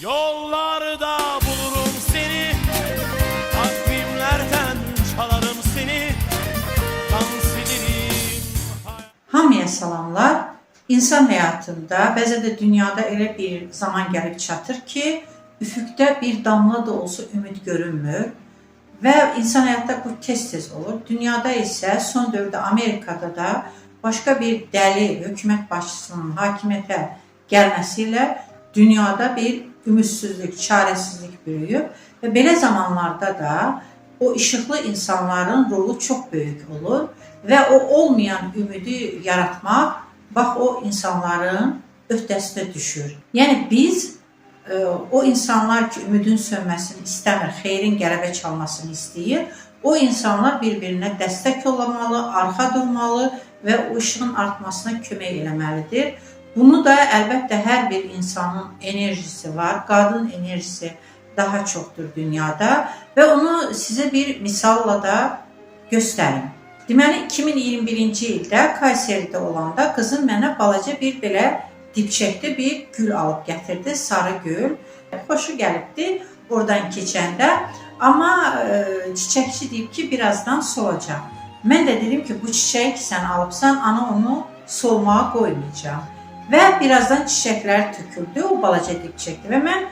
Yollarda bulurum seni, takvimlerden çalarım seni, dans ederim. Hamıya salamlar. İnsan həyatında, bəzən də dünyada elə bir zaman gəlib çatır ki, üfüqdə bir damla da olsa ümid görünmür və insan həyatda bu tez-tez olur. Dünyada isə son dövrdə Amerikada da başqa bir dəli hökumət başçısının hakimiyyətə gəlməsi ilə dünyada bir ümidsizlik, çarəsizlik böyüyüb və belə zamanlarda da o işıqlı insanların rolu çox böyük olur və o olmayan ümidi yaratmaq bax o insanların öhdəsinə düşür. Yəni biz o insanlar ki, ümidin sönməsini istəmir, xeyrin qələbə çalmasını istəyir. O insanlar bir-birinə dəstək olmalı, arxa durmalı və o işığın artmasına kömək eləməlidir. Bunu da əlbəttə hər bir insanın enerjisi var. Qadın enerjisi daha çoxdur dünyada və onu sizə bir misalla da göstərim. Deməli, 2021-ci ildə Kayseridə olanda qızım mənə balaca bir belə dibçəkdə bir gül alıb gətirdi, sarı gül. Xoşu gəlibdi oradan keçəndə, amma çiçəkçi deyib ki, birazdan solacaq. Mən də dedim ki, bu çiçəyi ki, sən alıbsan, ana onu solmağa qoymayacağım. Və birazdan çiçəklər töküldü, o balaca dibçəkdə və mən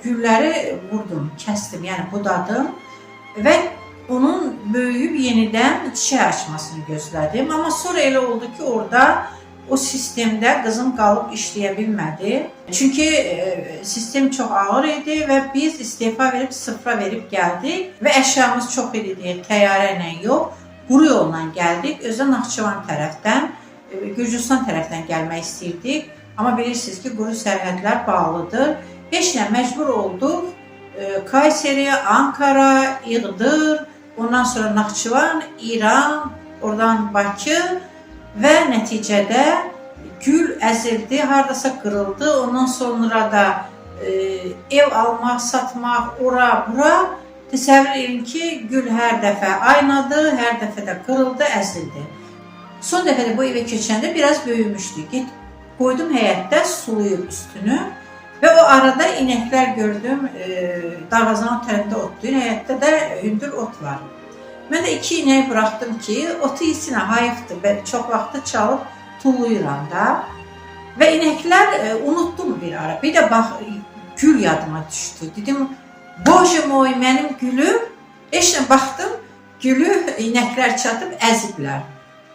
gülləri vurdum, kəsdim, yəni budadım və onun böyüyüb yenidən çiçək açmasını gözlədim. Amma sonra elə oldu ki, orada o sistemdə qızım qalıb işləyə bilmədi. Çünki sistem çox ağır idi və biz istefa verib, sıfıra verib gəldik və əşyamız çox idi, təyyarə ilə yox, quru yolla gəldik. Özə Naxçıvan tərəfdən, Gürcüstan tərəfdən gəlmək istəyirdik. Amma bilirsiniz ki, quru sərhədlər bağlıdır. Heç nə, məcbur olduq. Kayseri, Ankara, İğdır, ondan sonra Naxçıvan, İran, oradan Bakı və nəticədə gül əzildi, haradasa qırıldı. Ondan sonra da ev almaq, satmaq, ora, bura. Təsəvvür edin ki, gül hər dəfə aynadı, hər dəfə də qırıldı, əzildi. Son dəfə də bu evə keçəndə biraz böyümüşdü. Qoydum həyətdə, sulayıb üstünü və o arada inəklər gördüm, darvazanın tərəfdə otlayır, həyətdə də hündür ot var. Mən də 2 inək buraxdım ki, otu yesinə hayıfdır və çox vaxtı çalıb tullayıram da. Və inəklər unutdum bir ara. Bir də bax, gül yadıma düşdü. Dedim, boje moy, mənim gülüm. Eşlə baxdım, gülü inəklər çatıb əziblər.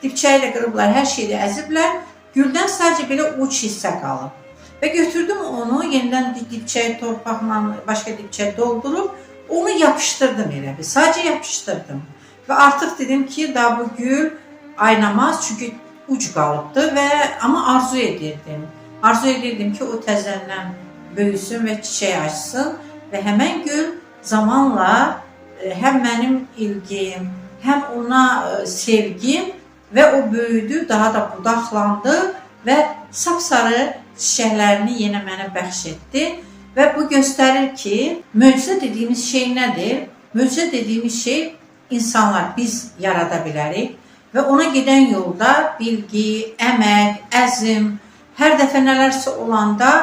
Dibçəyi də qırıblar, hər şeyi də əziblər. Güldən sadəcə belə uç hissə qalıb. Və götürdüm onu, yenidən dibçəyi torpaqla, başqa dibçəyi doldurub, onu yapışdırdım elə bir, sadəcə yapışdırdım. Və artıq dedim ki, daha bu gül aynamaz, çünki uc qalıbdı və amma arzu edirdim. Arzu edirdim ki, o təzədən böyüsün və çiçək açsın və həmən gül zamanla həm mənim ilgim, həm ona sevgim və o böyüdü, daha da budaqlandı və sapsarı çiçəklərini yenə mənə bəxş etdi və bu göstərir ki, möcüzə dediyimiz şey nədir? Möcüzə dediyimiz şey insanlar, biz yarada bilərik və ona gedən yolda bilgi, əmək, əzm, hər dəfə nələrsə olanda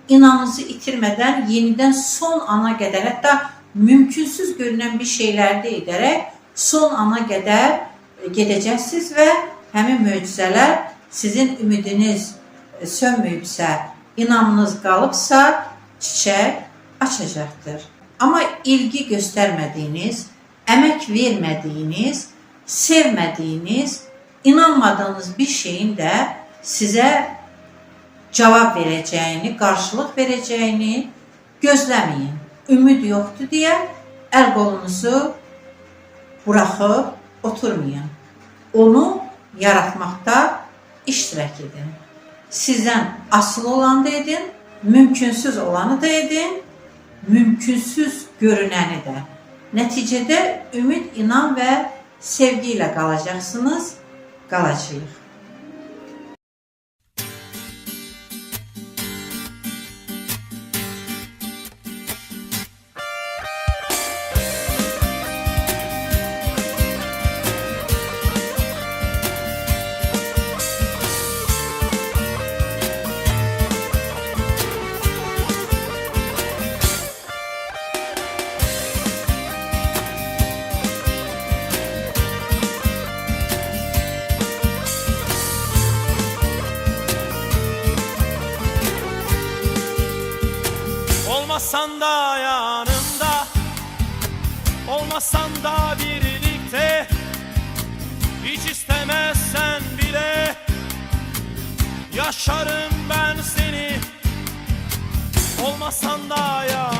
inanınızı itirmədən yenidən son ana qədər, hətta mümkünsüz görünən bir şeylərdə edərək son ana qədər gedəcəksiniz və həmin möcüzələr sizin ümidiniz sönməyibsə, inamınız qalıbsa, çiçək açacaqdır. Amma ilgi göstərmədiyiniz, əmək vermədiyiniz, sevmədiyiniz, inanmadığınız bir şeyin də sizə cavab verəcəyini, qarşılıq verəcəyini gözləməyin. Ümid yoxdur deyə əl qolunuzu buraxıb oturmayın. Onu yaratmaqda iştirak edin. Sizdən asılı olanı da edin, mümkünsüz olanı da edin, mümkünsüz görünəni də. Nəticədə ümid, inan və sevgi ilə qalacaqsınız, qalacağıq. Olmasan da yanımda, olmasan da birlikte, hiç istemezsen bile yaşarım ben seni. Olmasan da yanımda,